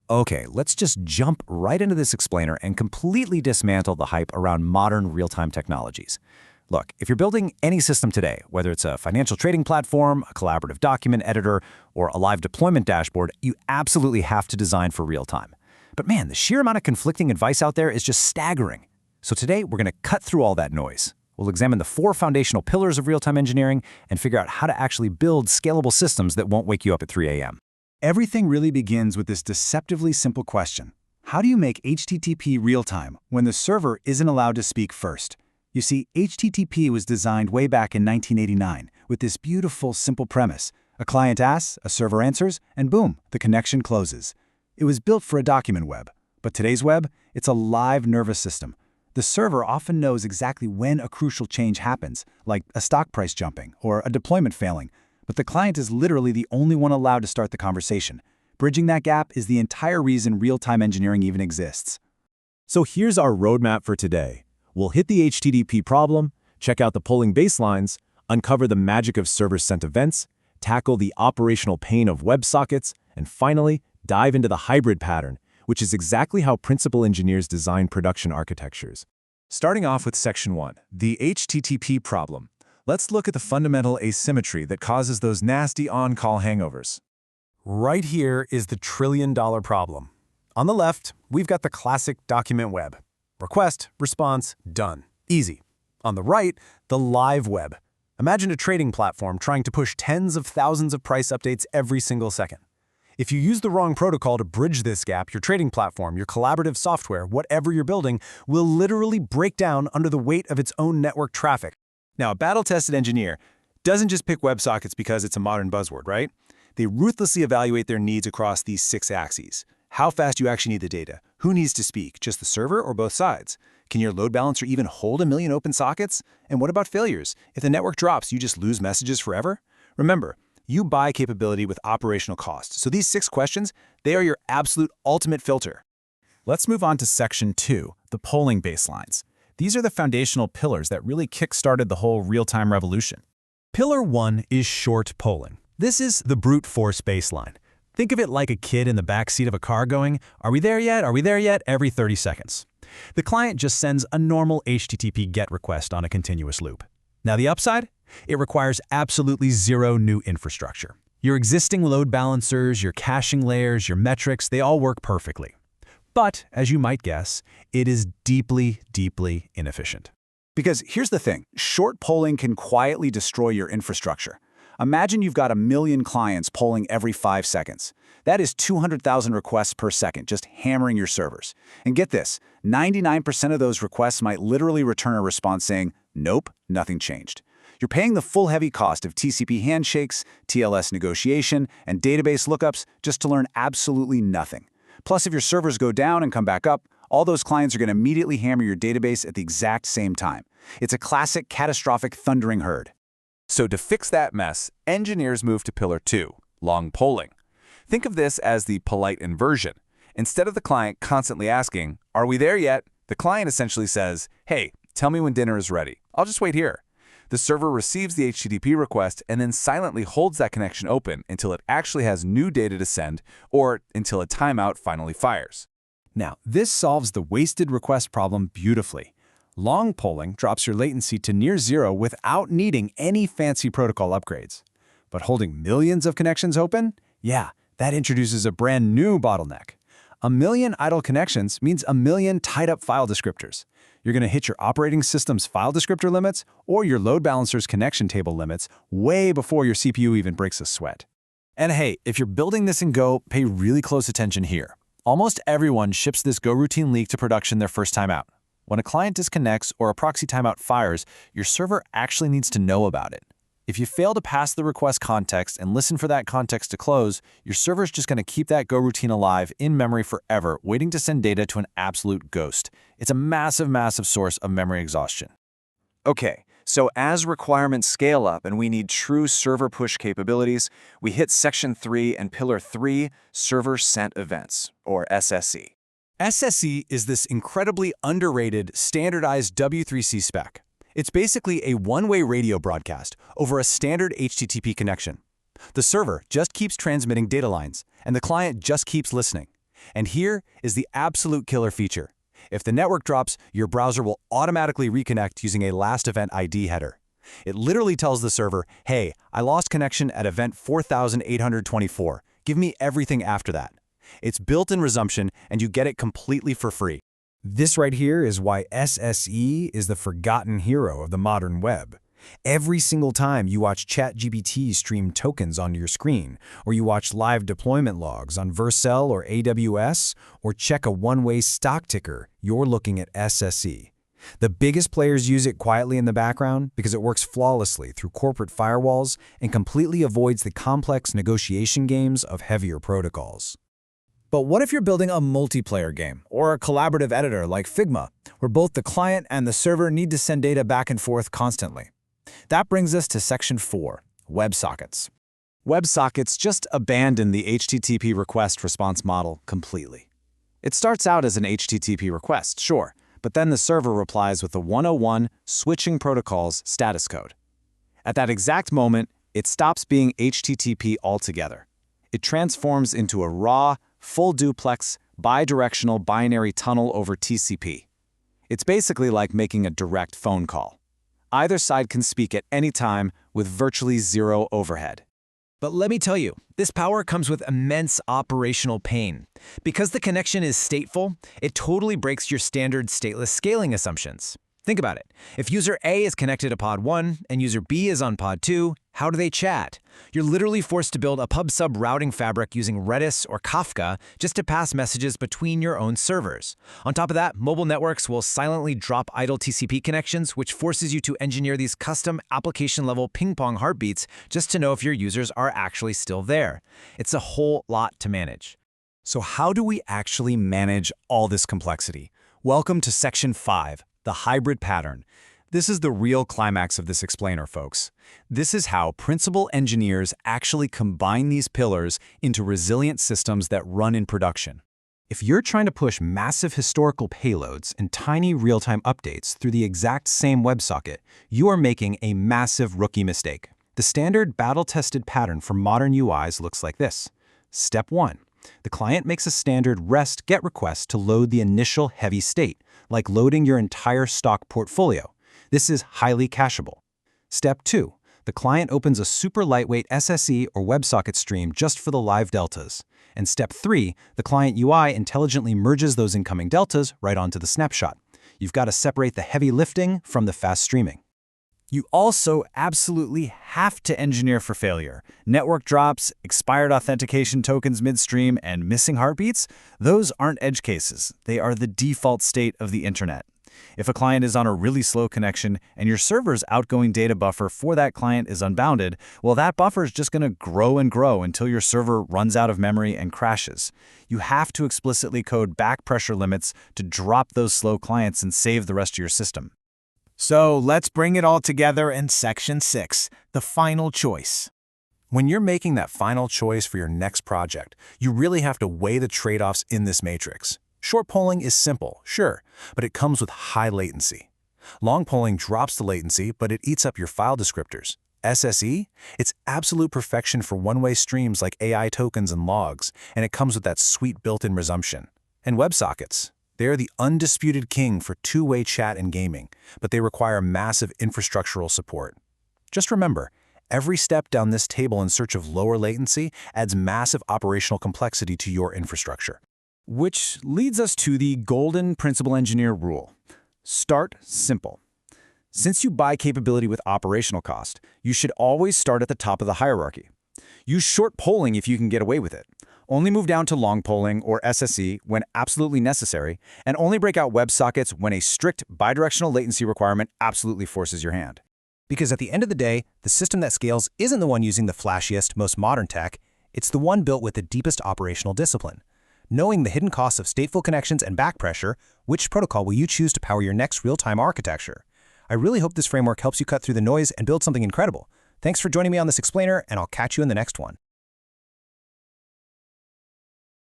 Okay, let's just jump right into this explainer and completely dismantle the hype around modern real-time technologies. Look, if you're building any system today, whether it's a financial trading platform, a collaborative document editor, or a live deployment dashboard, you absolutely have to design for real-time. But man, the sheer amount of conflicting advice out there is just staggering. So today, we're going to cut through all that noise. We'll examine the 4 foundational pillars of real-time engineering and figure out how to actually build scalable systems that won't wake you up at 3 a.m. Everything really begins with this deceptively simple question. How do you make HTTP real-time when the server isn't allowed to speak first? You see, HTTP was designed way back in 1989 with this beautiful, simple premise. A client asks, a server answers, and boom, the connection closes. It was built for a document web. But today's web, it's a live nervous system. The server often knows exactly when a crucial change happens, like a stock price jumping or a deployment failing. But the client is literally the only one allowed to start the conversation. Bridging that gap is the entire reason real-time engineering even exists. So here's our roadmap for today. We'll hit the HTTP problem, check out the polling baselines, uncover the magic of server-sent events, tackle the operational pain of WebSockets, and finally, dive into the hybrid pattern, which is exactly how principal engineers design production architectures. Starting off with Section 1, the HTTP problem. Let's look at the fundamental asymmetry that causes those nasty on-call hangovers. Right here is the trillion-dollar problem. On the left, we've got the classic document web. Request, response, done. Easy. On the right, the live web. Imagine a trading platform trying to push tens of thousands of price updates every single second. If you use the wrong protocol to bridge this gap, your trading platform, your collaborative software, whatever you're building, will literally break down under the weight of its own network traffic. Now, a battle-tested engineer doesn't just pick WebSockets because it's a modern buzzword, right? They ruthlessly evaluate their needs across these 6 axes. How fast you actually need the data? Who needs to speak? Just the server or both sides? Can your load balancer even hold 1 million open sockets? And what about failures? If the network drops, you just lose messages forever? Remember, you buy capability with operational cost. So these 6 questions, they are your absolute ultimate filter. Let's move on to Section 2, the polling baselines. These are the foundational pillars that really kick-started the whole real-time revolution. Pillar 1 is short polling. This is the brute force baseline. Think of it like a kid in the backseat of a car going, "Are we there yet? Are we there yet?" every 30 seconds. The client just sends a normal HTTP GET request on a continuous loop. Now the upside? It requires absolutely zero new infrastructure. Your existing load balancers, your caching layers, your metrics, they all work perfectly. But, as you might guess, it is deeply, deeply inefficient. Because here's the thing, short polling can quietly destroy your infrastructure. Imagine you've got 1 million clients polling every 5 seconds. That is 200,000 requests per second, just hammering your servers. And get this, 99% of those requests might literally return a response saying, "Nope, nothing changed." You're paying the full heavy cost of TCP handshakes, TLS negotiation, and database lookups just to learn absolutely nothing. Plus, if your servers go down and come back up, all those clients are going to immediately hammer your database at the exact same time. It's a classic catastrophic thundering herd. So to fix that mess, engineers move to Pillar 2, long polling. Think of this as the polite inversion. Instead of the client constantly asking, "Are we there yet?" the client essentially says, "Hey, tell me when dinner is ready. I'll just wait here." The server receives the HTTP request and then silently holds that connection open until it actually has new data to send or until a timeout finally fires. Now, this solves the wasted request problem beautifully. Long polling drops your latency to near zero without needing any fancy protocol upgrades. But holding millions of connections open? Yeah, that introduces a brand new bottleneck. 1 million idle connections means 1 million tied-up file descriptors. You're going to hit your operating system's file descriptor limits or your load balancer's connection table limits way before your CPU even breaks a sweat. And hey, if you're building this in Go, pay really close attention here. Almost everyone ships this Go routine leak to production their first time out. When a client disconnects or a proxy timeout fires, your server actually needs to know about it. If you fail to pass the request context and listen for that context to close, your server's just going to keep that Go routine alive in memory forever, waiting to send data to an absolute ghost. It's a massive, massive source of memory exhaustion. Okay, so as requirements scale up and we need true server push capabilities, we hit Section 3 and Pillar 3, Server Sent Events, or SSE. SSE is this incredibly underrated, standardized W3C spec. It's basically a one-way radio broadcast over a standard HTTP connection. The server just keeps transmitting data lines, and the client just keeps listening. And here is the absolute killer feature. If the network drops, your browser will automatically reconnect using a last event ID header. It literally tells the server, hey, I lost connection at event 4824. Give me everything after that. It's built-in resumption, and you get it completely for free. This right here is why SSE is the forgotten hero of the modern web. Every single time you watch ChatGPT stream tokens onto your screen, or you watch live deployment logs on Vercel or AWS, or check a one-way stock ticker, you're looking at SSE. The biggest players use it quietly in the background because it works flawlessly through corporate firewalls and completely avoids the complex negotiation games of heavier protocols. But what if you're building a multiplayer game or a collaborative editor like Figma, where both the client and the server need to send data back and forth constantly? That brings us to Section 4, WebSockets. WebSockets just abandon the HTTP request response model completely. It starts out as an HTTP request, sure, but then the server replies with the 101 switching protocols status code. At that exact moment, it stops being HTTP altogether. It transforms into a raw, full duplex, bidirectional binary tunnel over TCP. It's basically like making a direct phone call. Either side can speak at any time with virtually zero overhead. But let me tell you, this power comes with immense operational pain. Because the connection is stateful, it totally breaks your standard stateless scaling assumptions. Think about it. If user A is connected to pod 1 and user B is on pod 2, how do they chat? You're literally forced to build a pub-sub routing fabric using Redis or Kafka just to pass messages between your own servers. On top of that, mobile networks will silently drop idle TCP connections, which forces you to engineer these custom application-level ping-pong heartbeats just to know if your users are actually still there. It's a whole lot to manage. So how do we actually manage all this complexity? Welcome to Section 5, the hybrid pattern. This is the real climax of this explainer, folks. This is how principal engineers actually combine these pillars into resilient systems that run in production. If you're trying to push massive historical payloads and tiny real-time updates through the exact same WebSocket, you are making a massive rookie mistake. The standard battle-tested pattern for modern UIs looks like this. Step 1. The client makes a standard REST GET request to load the initial heavy state, like loading your entire stock portfolio. This is highly cacheable. Step 2. The client opens a super lightweight SSE or WebSocket stream just for the live deltas. And Step 3, the client UI intelligently merges those incoming deltas right onto the snapshot. You've got to separate the heavy lifting from the fast streaming. You also absolutely have to engineer for failure. Network drops, expired authentication tokens midstream, and missing heartbeats, those aren't edge cases. They are the default state of the internet. If a client is on a really slow connection and your server's outgoing data buffer for that client is unbounded, well, that buffer is just going to grow and grow until your server runs out of memory and crashes. You have to explicitly code back pressure limits to drop those slow clients and save the rest of your system. So let's bring it all together in Section 6, the final choice. When you're making that final choice for your next project, you really have to weigh the trade-offs in this matrix. Short polling is simple, sure, but it comes with high latency. Long polling drops the latency, but it eats up your file descriptors. SSE? It's absolute perfection for one-way streams like AI tokens and logs, and it comes with that sweet built-in resumption. And WebSockets? They're the undisputed king for two-way chat and gaming, but they require massive infrastructural support. Just remember, every step down this table in search of lower latency adds massive operational complexity to your infrastructure. Which leads us to the golden principal engineer rule. Start simple. Since you buy capability with operational cost, you should always start at the top of the hierarchy. Use short polling if you can get away with it. Only move down to long polling or SSE when absolutely necessary, and only break out WebSockets when a strict bidirectional latency requirement absolutely forces your hand. Because at the end of the day, the system that scales isn't the one using the flashiest, most modern tech, it's the one built with the deepest operational discipline. Knowing the hidden costs of stateful connections and back pressure, which protocol will you choose to power your next real-time architecture? I really hope this framework helps you cut through the noise and build something incredible. Thanks for joining me on this explainer, and I'll catch you in the next one.